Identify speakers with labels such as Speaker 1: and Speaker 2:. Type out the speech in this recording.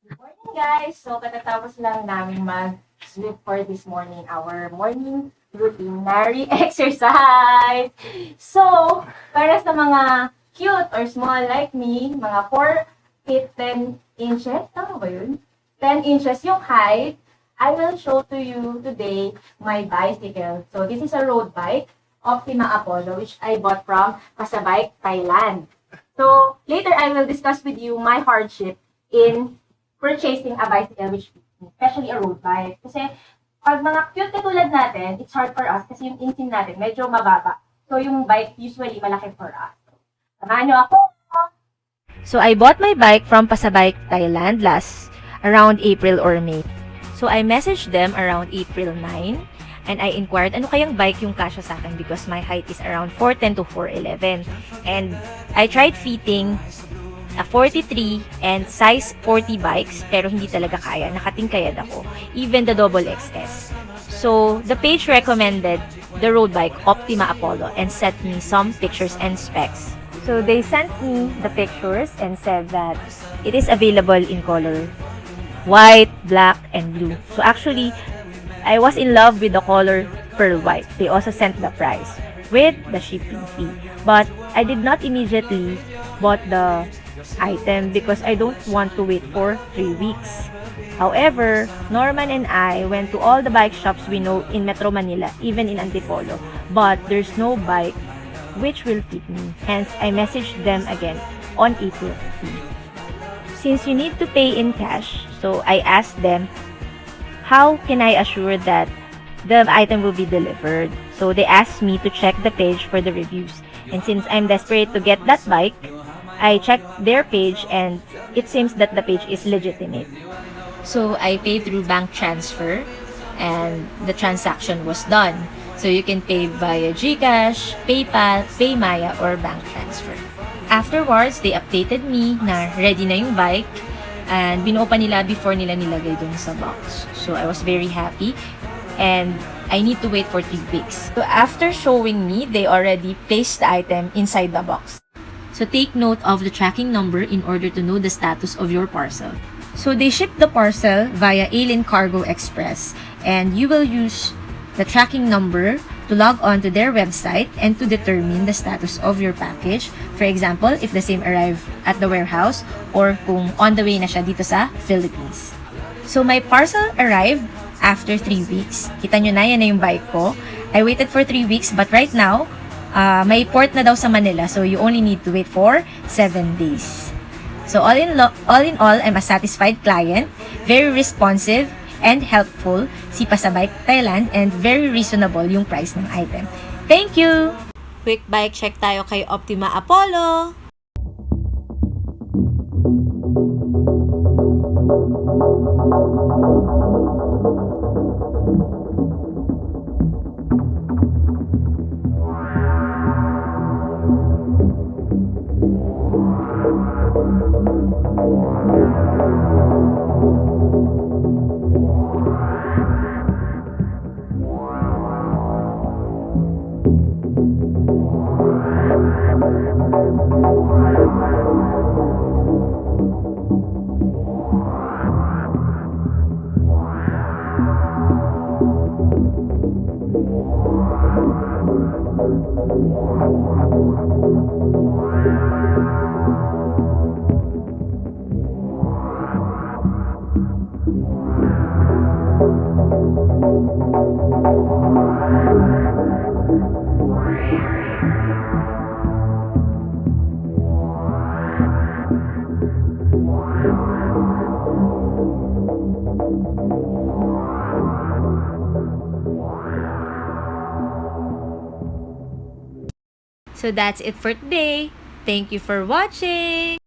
Speaker 1: Good morning, guys! So, katatapos lang namin mag-sleep for this morning, our morning routinary exercise. So, para sa mga cute or small like me, mga 4 feet 10 inches, tama ba yun? 10 inches yung height, I will show to you today my bicycle. So, this is a road bike, Optima Apollo, which I bought from PasaBike Thailand. So, later I will discuss with you my hardship in purchasing a bicycle which fits me, especially a road bike. Kasi pag mga cute katulad natin, it's hard for us kasi yung insin natin medyo mababa. So yung bike usually malaki for us. Samahan nyo ako!
Speaker 2: So I bought my bike from PasaBike Thailand last around April or May. So I messaged them around April 9 and I inquired ano kayang bike yung kasya sa akin because my height is around 4'10 to 4'11. And I tried fitting a 43 and size 40 bikes pero hindi talaga kaya, nakatingkayad ako, even the double XS. So the page recommended the road bike Optima Apollo and sent me some pictures and specs. So they sent me the pictures and said that it is available in color white, black, and blue. So actually, I was in love with the color pearl white. They also sent the price with the shipping fee. But I did not immediately bought the item because I don't want to wait for 3 weeks. However, Norman and I went to all the bike shops we know in Metro Manila, even in Antipolo, but there's no bike which will fit me. Hence, I messaged them again on April 15. Since you need to pay in cash, so I asked them, how can I assure that the item will be delivered? So they asked me to check the page for the reviews. And since I'm desperate to get that bike, I checked their page and it seems that the page is legitimate. So I paid through bank transfer and the transaction was done. So you can pay via GCash, PayPal, PayMaya, or bank transfer. Afterwards, they updated me na ready na yung bike and binuo pa nila before nila nilagay dun sa box. So I was very happy and I need to wait for 3 weeks. So after showing me, they already placed the item inside the box. So take note of the tracking number in order to know the status of your parcel. So they ship the parcel via ALiN Cargo Express and you will use the tracking number to log on to their website and to determine the status of your package. For example, if the same arrived at the warehouse or kung on the way na siya dito sa Philippines. So my parcel arrived after 3 weeks. Kita nyo na, yan na yung bike ko. I waited for 3 weeks but right now, may port na daw sa Manila, so you only need to wait for 7 days. So all in all, I'm a satisfied client, very responsive and helpful si PasaBike Thailand and very reasonable yung price ng item. Thank you! Quick bike check tayo kay Optima Apollo! So that's it for today. Thank you for watching.